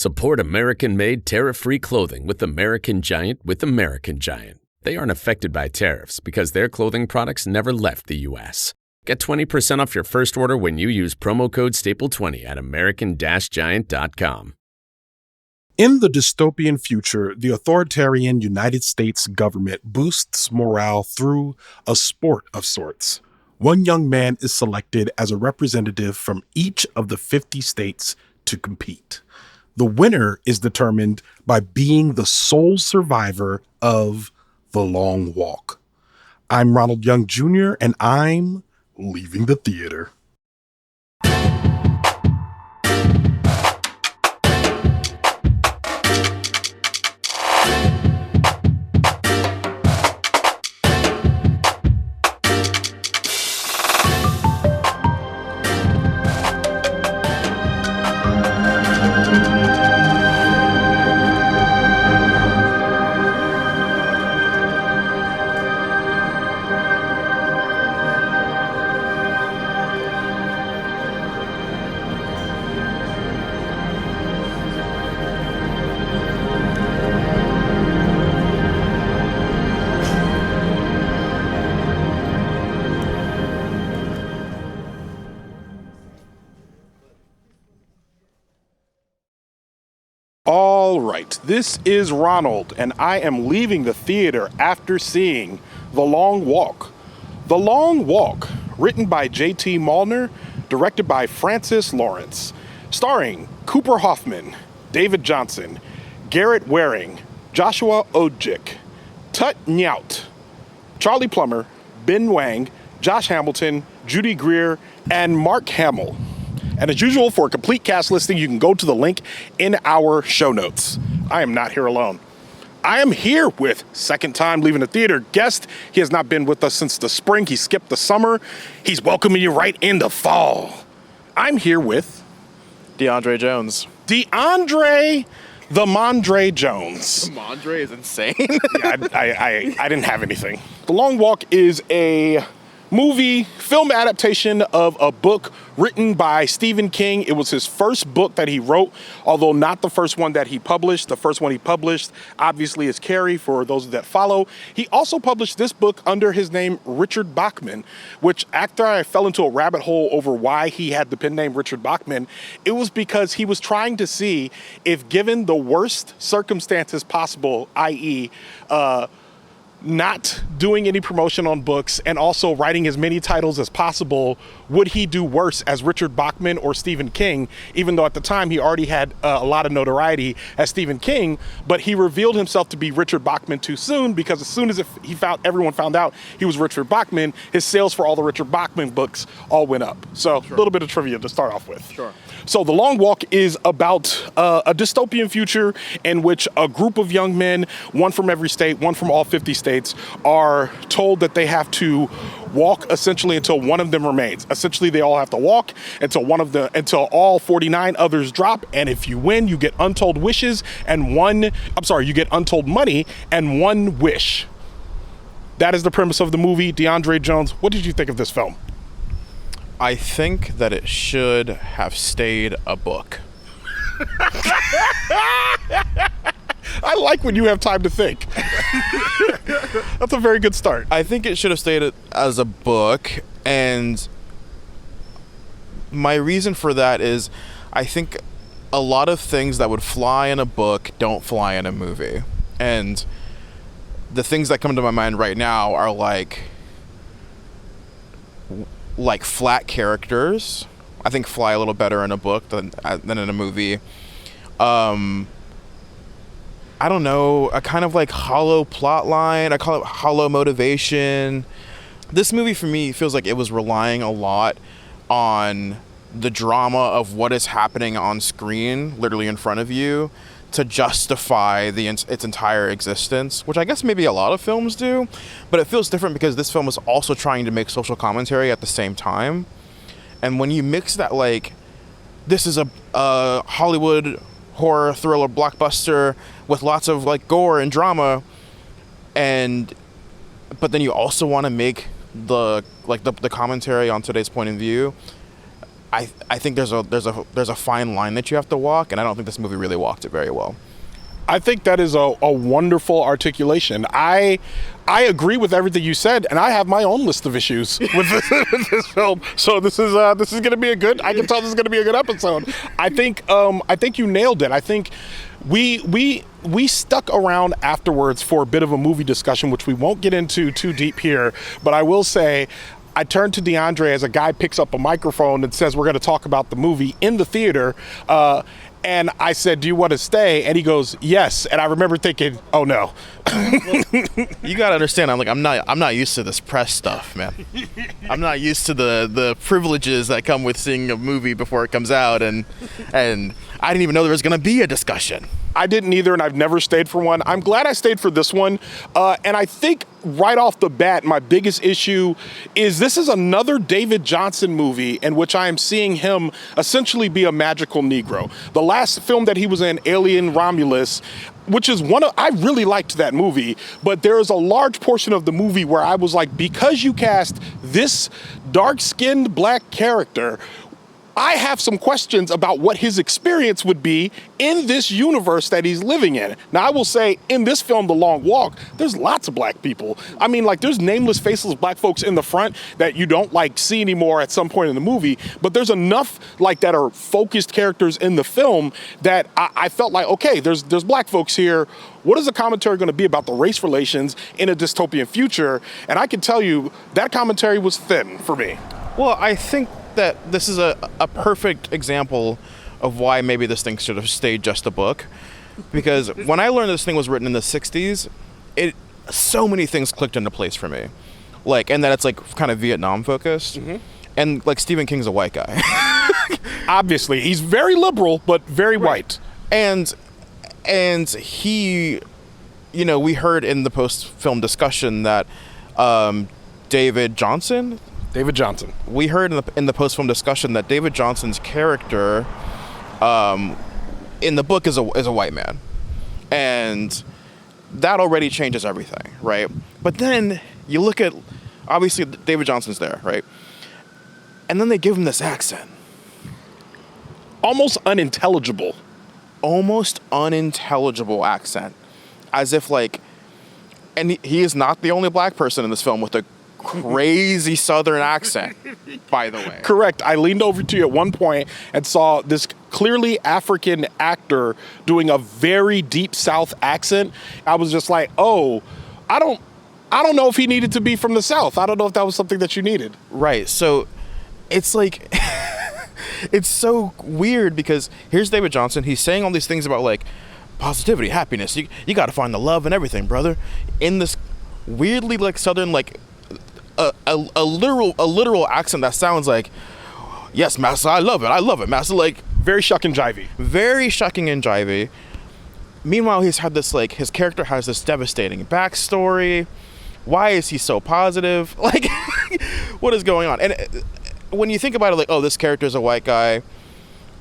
Support American-made tariff-free clothing with American Giant with American Giant. They aren't affected by tariffs because their clothing products never left the U.S. Get 20% off your first order when you use promo code STAPLE20 at american-giant.com. In the dystopian future, the authoritarian United States government boosts morale through a sport of sorts. One young man is selected as a representative from each of the 50 states to compete. The winner is determined by being the sole survivor of the long walk. I'm Ronald Young Jr., and I'm leaving the theater. All right, this is Ronald, and I am leaving the theater after seeing The Long Walk. The Long Walk, written by JT Mollner, directed by Francis Lawrence, starring Cooper Hoffman, David Jonsson, Garrett Wareing, Joshua Odjick, Nyuout, Charlie Plummer, Ben Wang, Josh Hamilton, Judy Greer, and Mark Hamill. And as usual, for a complete cast listing, you can go to the link in our show notes. I am not here alone. I am here with second time leaving the theater guest. He has not been with us since the spring. He skipped the summer. He's welcoming you right into fall. I'm here with Deondre Jones. Deondre the Mondre Jones. The Mondre is insane. Yeah, I didn't have anything. The Long Walk is a film adaptation of a book written by Stephen King. It was his first book that he wrote, although not the first one that he published. The first one he published, obviously, is Carrie, for those that follow. He also published this book under his name, Richard Bachman, which after I fell into a rabbit hole over why he had the pen name Richard Bachman, it was because he was trying to see if, given the worst circumstances possible, i.e., not doing any promotion on books and also writing as many titles as possible, would he do worse as Richard Bachman or Stephen King, even though at the time he already had a lot of notoriety as Stephen King, but he revealed himself to be Richard Bachman too soon, because as soon as everyone found out he was Richard Bachman, his sales for all the Richard Bachman books all went up. So a little bit of trivia to start off with. Sure. So The Long Walk is about a dystopian future in which a group of young men, one from every state, one from all 50 states, are told that they have to walk essentially until one of them remains. Essentially, they all have to walk until all 49 others drop. And if you win, you get untold wishes and you get untold money and one wish. That is the premise of the movie. Deondre Jones, what did you think of this film? I think that it should have stayed a book. I like when you have time to think. That's a very good start. I think it should have stayed as a book, and my reason for that is I think a lot of things that would fly in a book don't fly in a movie. And the things that come to my mind right now are like flat characters. I think fly a little better in a book than in a movie. I don't know, a kind of like hollow plot line. I call it hollow motivation. This movie for me feels like it was relying a lot on the drama of what is happening on screen, literally in front of you, to justify its entire existence, which I guess maybe a lot of films do, but it feels different because this film is also trying to make social commentary at the same time. And when you mix that, like, this is a Hollywood horror thriller blockbuster with lots of like gore and drama, but then you also want to make the commentary on today's point of view, I think there's a fine line that you have to walk, and I don't think this movie really walked it very well. I think that is a wonderful articulation. I agree with everything you said, and I have my own list of issues with this film. So this is going to be a good. I can tell this is going to be a good episode. I think you nailed it. I think we stuck around afterwards for a bit of a movie discussion, which we won't get into too deep here. But I will say, I turned to Deondre as a guy picks up a microphone and says, "We're going to talk about the movie in the theater." And I said, "Do you want to stay?" And he goes, "Yes." And I remember thinking, "Oh no." You gotta understand, I'm not used to this press stuff, man. I'm not used to the privileges that come with seeing a movie before it comes out, and I didn't even know there was gonna be a discussion. I didn't either, and I've never stayed for one. I'm glad I stayed for this one. And I think right off the bat, my biggest issue is this is another David Jonsson movie in which I am seeing him essentially be a magical Negro. The last film that he was in, Alien Romulus, which is I really liked that movie, but there is a large portion of the movie where I was like, because you cast this dark-skinned black character, I have some questions about what his experience would be in this universe that he's living in. Now, I will say, in this film, The Long Walk, there's lots of black people. I mean, like, there's nameless, faceless black folks in the front that you don't, like, see anymore at some point in the movie, but there's enough, like, that are focused characters in the film that I felt like, okay, there's black folks here. What is the commentary going to be about the race relations in a dystopian future? And I can tell you, that commentary was thin for me. Well, I think that this is a perfect example of why maybe this thing should have stayed just a book, because when I learned this thing was written in the 60s, so many things clicked into place for me, like, and that it's like kind of Vietnam focused, and like Stephen King's a white guy. Obviously, he's very liberal but very white, and he, we heard in the post-film discussion that David Jonsson. We heard in the post-film discussion that David Jonsson's character in the book is a white man, and that already changes everything, right? But then you look at, obviously David Jonsson's there, right? And then they give him this accent, almost unintelligible accent, as if like, and he is not the only black person in this film with a crazy southern accent, by the way. Correct. I leaned over to you at one point and saw this clearly African actor doing a very deep South accent. I was just like, oh, I don't know if he needed to be from the South. I don't know if that was something that you needed. Right. So it's like, it's so weird because here's David Jonsson. He's saying all these things about like positivity, happiness. You got to find the love and everything, brother. In this weirdly like southern, like a literal accent that sounds like, yes, master, I love it, master. Like very shuck and jivey. Very shucking and jivey. Meanwhile, he's had this, like, his character has this devastating backstory. Why is he so positive? Like, what is going on? And when you think about it, like, oh, this character is a white guy.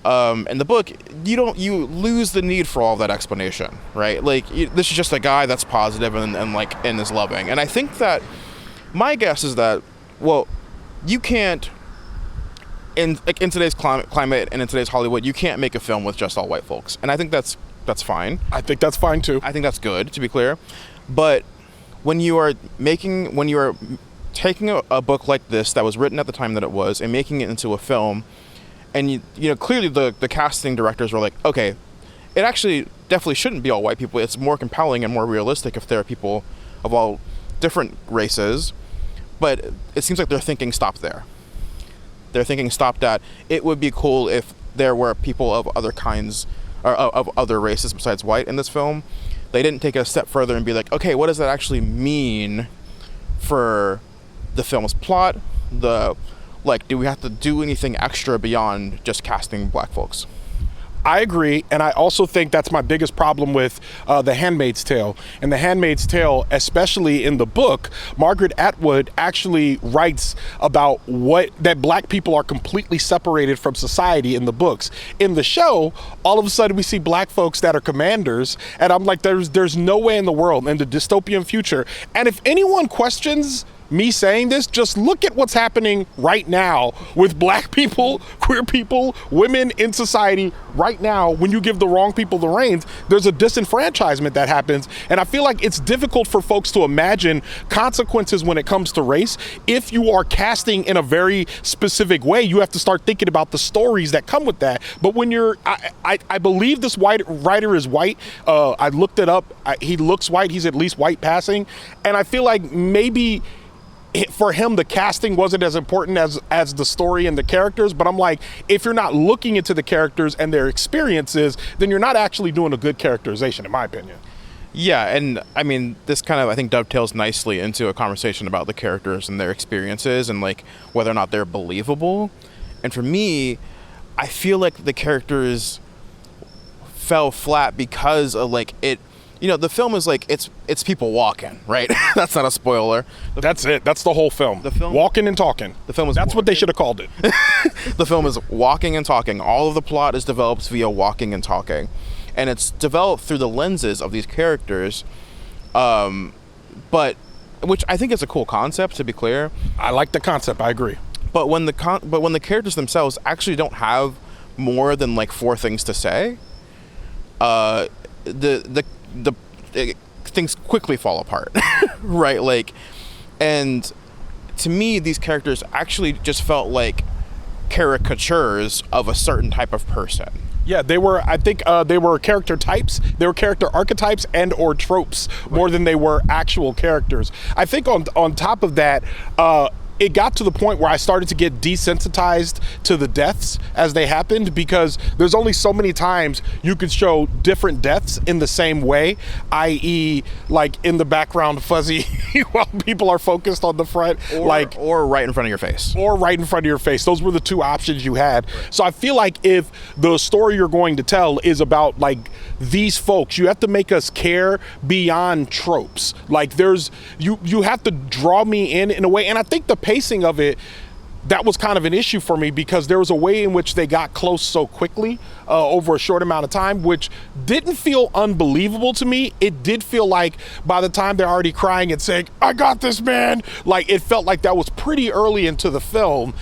In the book, you lose the need for all of that explanation, right? Like, this is just a guy that's positive and is loving. And I think that my guess is that, well, you can't, in today's climate and in today's Hollywood, you can't make a film with just all white folks. And I think that's fine. I think that's fine too. I think that's good, to be clear. But when you are taking a book like this that was written at the time that it was and making it into a film, and you know clearly the casting directors were like, okay, it actually definitely shouldn't be all white people. It's more compelling and more realistic if there are people of all different races. But it seems like their thinking stopped there. Their thinking stopped at, it would be cool if there were people of other kinds or of other races besides white in this film. They didn't take it a step further and be like, okay, what does that actually mean for the film's plot? Do we have to do anything extra beyond just casting black folks? I agree, and I also think that's my biggest problem with The Handmaid's Tale. And The Handmaid's Tale, especially in the book, Margaret Atwood actually writes about that black people are completely separated from society in the books. In the show, all of a sudden we see black folks that are commanders, and I'm like, there's no way in the world in the dystopian future. And if anyone questions me saying this, just look at what's happening right now with black people, queer people, women in society right now. When you give the wrong people the reins, there's a disenfranchisement that happens. And I feel like it's difficult for folks to imagine consequences when it comes to race. If you are casting in a very specific way, you have to start thinking about the stories that come with that. But when I believe this white writer is white. I looked it up. He looks white. He's at least white passing. And I feel like maybe for him, the casting wasn't as important as the story and the characters. But I'm like, if you're not looking into the characters and their experiences, then you're not actually doing a good characterization, in my opinion. Yeah, and I mean, this kind of, I think, dovetails nicely into a conversation about the characters and their experiences and, like, whether or not they're believable. And for me, I feel like the characters fell flat because of, like, it, you know, the film is like, it's people walking, right? That's not a spoiler. That's it. That's the whole film. The film, walking and talking. The film is That's what they should have called it. The film is walking and talking. All of the plot is developed via walking and talking. And it's developed through the lenses of these characters, but which I think is a cool concept, to be clear. I like the concept. I agree. But when the characters themselves actually don't have more than like 4 things to say, things quickly fall apart, right? Like, and to me, these characters actually just felt like caricatures of a certain type of person. Yeah, they were, I think they were character types, they were character archetypes and or tropes more than they were actual characters. I think on top of that, it got to the point where I started to get desensitized to the deaths as they happened, because there's only so many times you could show different deaths in the same way, i.e. like in the background fuzzy while people are focused on the front, or right in front of your face. Or right in front of your face. Those were the 2 options you had. So I feel like if the story you're going to tell is about like these folks, you have to make us care beyond tropes. Like there's, you have to draw me in a way, and I think the pacing of it, that was kind of an issue for me, because there was a way in which they got close so quickly over a short amount of time, which didn't feel unbelievable to me. It did feel like by the time they're already crying and saying, "I got this, man," like it felt like that was pretty early into the film.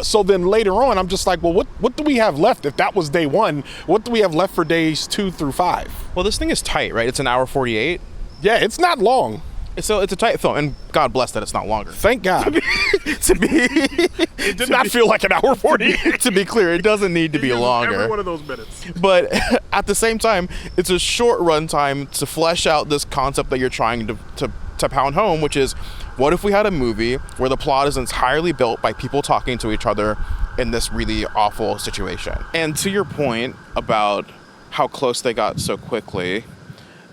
So then later on, I'm just like, well, what do we have left? If that was day 1, what do we have left for days 2 through 5? Well, this thing is tight, right? It's an hour 48. Yeah, it's not long. So it's a tight film, and God bless that it's not longer. Thank God. It did not feel like an hour 40. To be clear, it doesn't need to be longer. Every one of those minutes. But at the same time, it's a short run time to flesh out this concept that you're trying to pound home, which is, what if we had a movie where the plot is entirely built by people talking to each other in this really awful situation? And to your point about how close they got so quickly,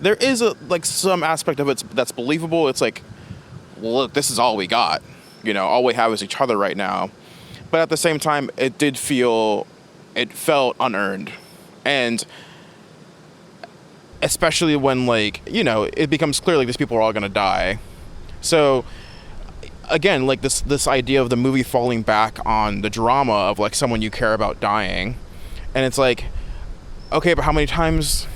there is some aspect of it that's believable. It's like, well, look, this is all we got. You know, all we have is each other right now. But at the same time, it felt unearned. And especially when, like, you know, it becomes clear like these people are all going to die. So again, like this idea of the movie falling back on the drama of like someone you care about dying. And it's like, okay, but how many times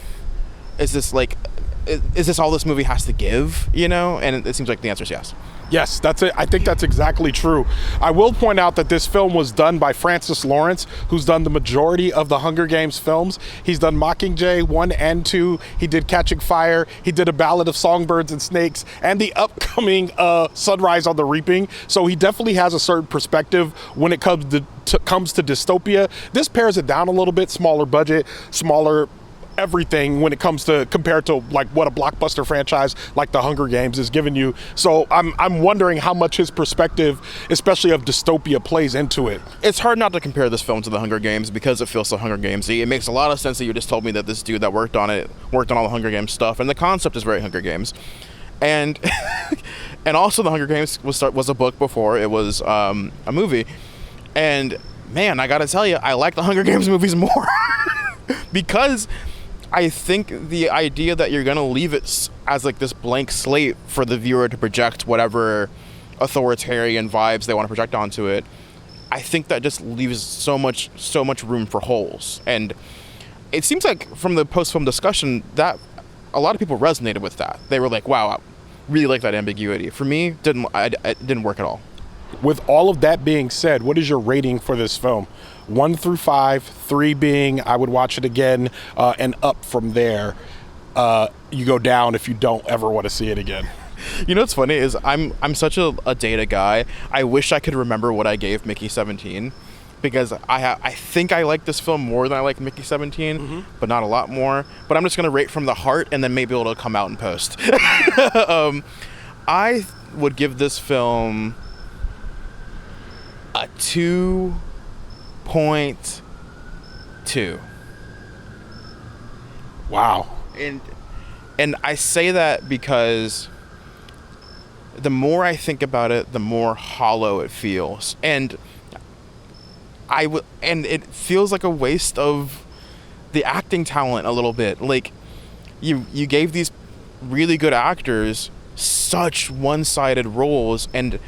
is this all this movie has to give, you know? And it seems like the answer is yes. Yes, that's it. I think that's exactly true. I will point out that this film was done by Francis Lawrence, who's done the majority of the Hunger Games films. He's done Mockingjay 1 and 2. He did Catching Fire. He did A Ballad of Songbirds and Snakes, and the upcoming Sunrise on the Reaping. So he definitely has a certain perspective when it comes to dystopia. This pares it down a little bit, smaller budget, smaller everything when it comes to compared to like what a blockbuster franchise like the Hunger Games is giving you. So I'm wondering how much his perspective, especially of dystopia, plays into it. It's hard not to compare this film to the Hunger Games because it feels so Hunger Gamesy. It makes a lot of sense that you just told me that this dude that worked on all the Hunger Games stuff, and the concept is very Hunger Games. And and also the Hunger Games was a book before it was a movie. And man, I gotta tell you, I like the Hunger Games movies more because I think the idea that you're going to leave it as like this blank slate for the viewer to project whatever authoritarian vibes they want to project onto it, I think that just leaves so much room for holes. And it seems like from the post-film discussion that a lot of people resonated with that. They were like, wow, really like that ambiguity. For me, it didn't work at all. With all of that being said, what is your rating for this film? 1 through 5, 3 being I would watch it again, and up from there. You go down if you don't ever want to see it again. You know what's funny is I'm such a data guy. I wish I could remember what I gave Mickey 17, because I think I like this film more than I like Mickey 17, but not a lot more. But I'm just gonna rate from the heart, and then maybe it'll come out in post. I would give this film a 2.2. Wow. And I say that because the more I think about it, the more hollow it feels. And it feels like a waste of the acting talent a little bit. Like, you gave these really good actors such one-sided roles, and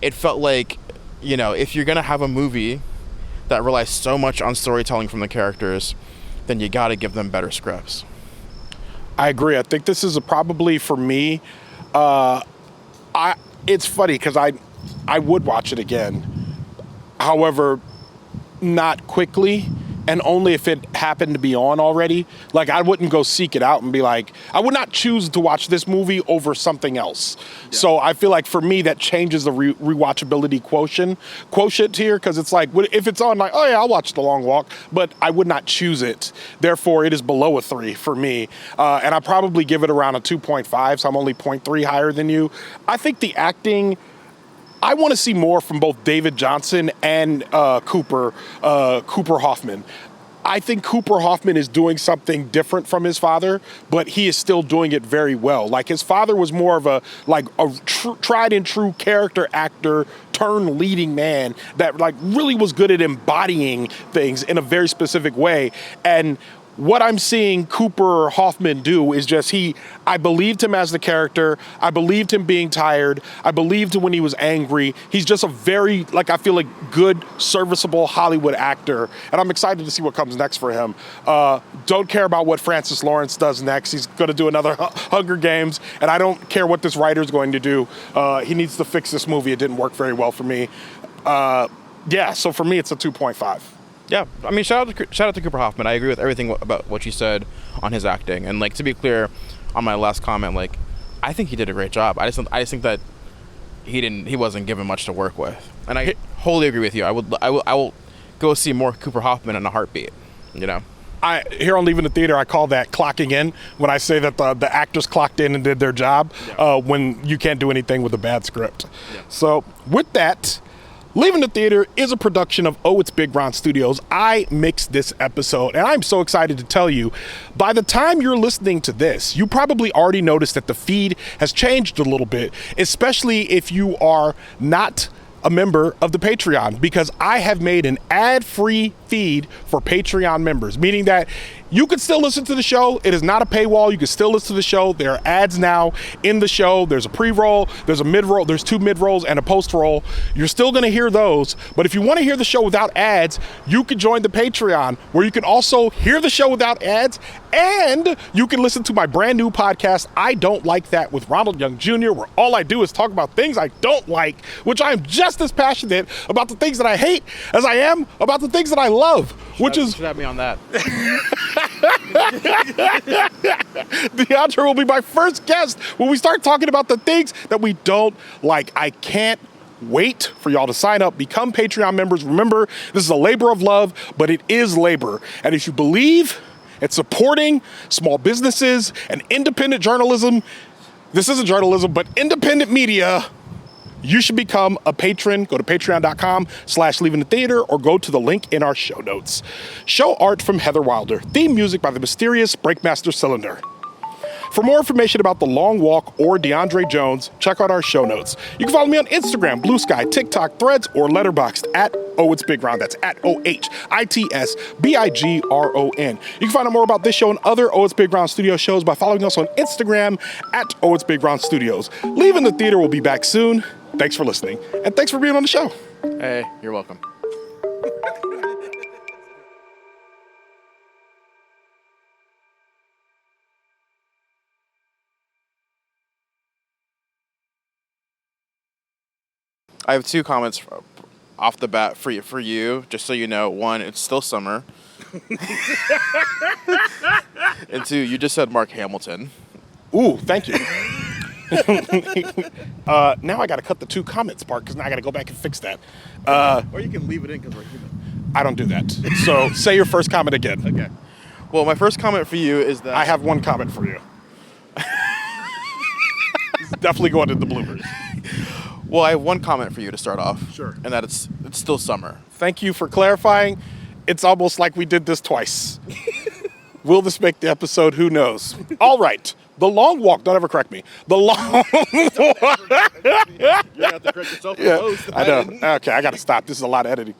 it felt like, if you're gonna have a movie that relies so much on storytelling from the characters, then you gotta give them better scripts. I agree. I think this is probably, for me, it's funny because I would watch it again. However, not quickly, and only if it happened to be on already. Like, I wouldn't go seek it out and be like, I would not choose to watch this movie over something else. Yeah. So I feel like for me that changes the rewatchability quotient here, because it's like, if it's on, like, oh yeah, I'll watch The Long Walk, but I would not choose it. Therefore, it is below a 3 for me, and I probably give it around a 2.5. So I'm only 0.3 higher than you. I think the acting, I want to see more from both David Jonsson and Cooper Hoffman. I think Cooper Hoffman is doing something different from his father, but he is still doing it very well. Like, his father was more of a tried and true character actor turned leading man that really was good at embodying things in a very specific way. And what I'm seeing Cooper Hoffman do is just I believed him as the character. I believed him being tired. I believed him when he was angry. He's just a very, I feel like, good, serviceable Hollywood actor. And I'm excited to see what comes next for him. Don't care about what Francis Lawrence does next. He's going to do another Hunger Games. And I don't care what this writer's going to do. He needs to fix this movie. It didn't work very well for me. So for me, it's a 2.5. Yeah, I mean, shout out to Cooper Hoffman. I agree with everything about what you said on his acting. And to be clear, on my last comment, I think he did a great job. I just think that he wasn't given much to work with. And I wholly agree with you. I will go see more Cooper Hoffman in a heartbeat. Here on Leaving the Theater, I call that clocking in, when I say that the actors clocked in and did their job, when you can't do anything with a bad script. Yeah. So with that, Leaving the Theater is a production of Oh It's Big Ron Studios. I mixed this episode, and I'm so excited to tell you, by the time you're listening to this, you probably already noticed that the feed has changed a little bit, especially if you are not a member of the Patreon, because I have made an ad-free feed for Patreon members, meaning that you can still listen to the show. It is not a paywall. You can still listen to the show. There are ads now in the show. There's a pre-roll, there's a mid-roll, there's 2 mid-rolls and a post-roll. You're still going to hear those, but if you want to hear the show without ads, you can join the Patreon, where you can also hear the show without ads, and you can listen to my brand new podcast, I Don't Like That, with Ronald Young Jr., where all I do is talk about things I don't like, which I am just as passionate about the things that I hate as I am about the things that I love, should have me on that. Deondre will be my first guest when we start talking about the things that we don't like. I can't wait for y'all to sign up, become Patreon members. Remember, this is a labor of love, but it is labor. And if you believe in supporting small businesses and independent journalism, this isn't journalism, but independent media, you should become a patron. Go to patreon.com/leavingthetheater or go to the link in our show notes. Show art from Heather Wilder. Theme music by the mysterious Breakmaster Cylinder. For more information about The Long Walk or Deondre Jones, check out our show notes. You can follow me on Instagram, Bluesky, TikTok, Threads, or Letterboxd at Oh It's Big Ron. That's at OHITSBIGRON. You can find out more about this show and other Oh It's Big Ron Studio shows by following us on Instagram at Oh It's Big Ron Studios. Leaving the Theater will be back soon. Thanks for listening, and thanks for being on the show. Hey, you're welcome. I have 2 comments off the bat for you, just so you know. 1, it's still summer. And 2, you just said Mark Hamilton. Ooh, thank you. Now I got to cut the 2 comments part because now I got to go back and fix that. Or you can leave it in because we're human. I don't do that. So say your first comment again. Okay. Well, my first comment for you is that... I have 1 comment for you. It's definitely going to the bloopers. Well, I have 1 comment for you to start off. Sure. And that it's still summer. Thank you for clarifying. It's almost like we did this twice. Will this make the episode? Who knows? All right. The long walk. Don't ever correct me. The long walk. You have to correct yourself. Yeah, I know. Okay, I got to stop. This is a lot of editing.